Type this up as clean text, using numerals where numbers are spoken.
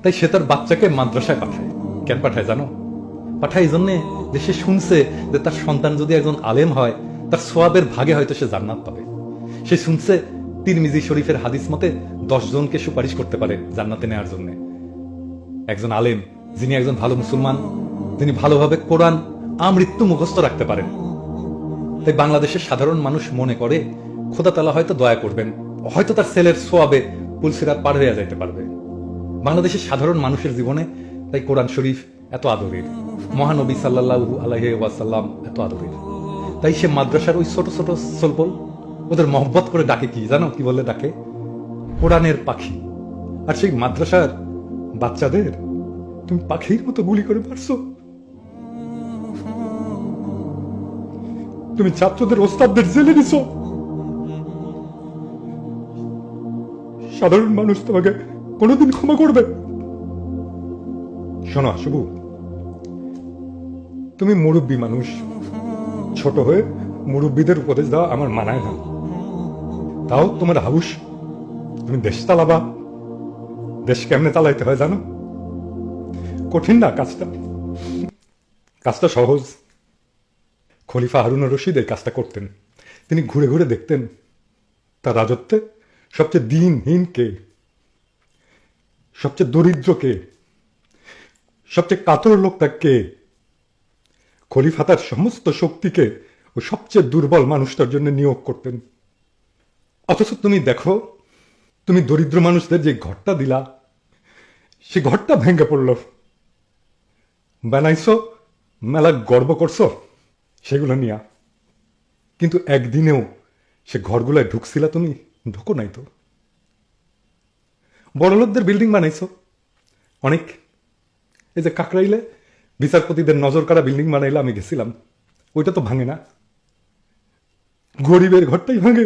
তাই সে তার বাচ্চাকে মাদ্রাসায় পাঠায়। কেন পাঠায় জানো? পাঠায় এই জন্যে যে সে শুনছে যে তার সন্তান যদি একজন আলেম হয়, তার সোয়াবের ভাগে হয়তো সে জান্নাত পাবে। সে শুনছে তিরমিজি শরীফের হাদিস মতে 10 জনকে সুপারিশ করতে পারে জান্নাতে নেওয়ার জন্য। একজন আলেম, যিনি একজন ভালো মুসলমান, যিনি ভালোভাবে কোরআন আমৃত্যু মুখস্থ রাখতে পারেন। তাই বাংলাদেশের সাধারণ মানুষ মনে করে খোদা তাআলা হয়তো দয়া করবেন, হয়তো তার ছেলের সোয়াবে পুলসিরাত পার হয়ে যাইতে পারবে। বাংলাদেশের সাধারণ মানুষের জীবনে তাই কোরআন শরীফ এত আদরের, মহানবী সাল্লাল্লাহু আলাইহি ওয়াসাল্লাম এত আদরের। তাই সে মাদ্রাসার ওই ছোট ছোট সলবল ওদের মহব্বত করে ডাকে, কি জানো কি বলে ডাকে? কোরআনের পাখি। আর সেই মাদ্রাসার বাচ্চাদের তুমি পাখির মতো গুলি করে মারছো। তুমি ছাত্রদের ওস্তাদদের জেলে দিছো। সাধারণ মানুষ তোমাকে কোনোদিন ক্ষমা করবে? শোনো শুভু, তুমি মুরব্বী মানুষ, ছোট হয়ে মুরব্বীদের উপদেশ দেওয়া আমার মানায় না। তাও তোমার হাউস, তুমি দেশ চালাবা। দেশ কেমনে চালাইতে হয় জানো? কঠিন না কাজটা, কাজটা সহজ। খলিফা হারুনুর রশিদ এই কাজটা করতেন। তিনি ঘুরে ঘুরে দেখতেন তার রাজত্বে সবচেয়ে দিনহীন কে, সবচেয়ে দরিদ্র কে, সবচেয়ে কাতর লোকটা কে। খলিফা তার সমস্ত শক্তিকে ও সবচেয়ে দুর্বল মানুষটার জন্য নিয়োগ করতেন। অথচ তুমি দেখো, তুমি দরিদ্র মানুষদের যে ঘরটা দিলা, সে ঘরটা ভেঙে পড়ল। বানাইছো, মেলা গর্ব করছো সেগুলো নিয়া, কিন্তু একদিনেও সে ঘরগুলায় ঢুকছিলা তুমি? ঢুকো নাই তো। বড়লোকদের বিল্ডিং বানাইছো অনেক। এই যে কাকরাইলে বিচারপতিদের নজর কাড়া বিল্ডিং বানাইলে আমি গেছিলাম, ওইটা তো ভাঙে না। গরিবের ঘরটাই ভাঙে।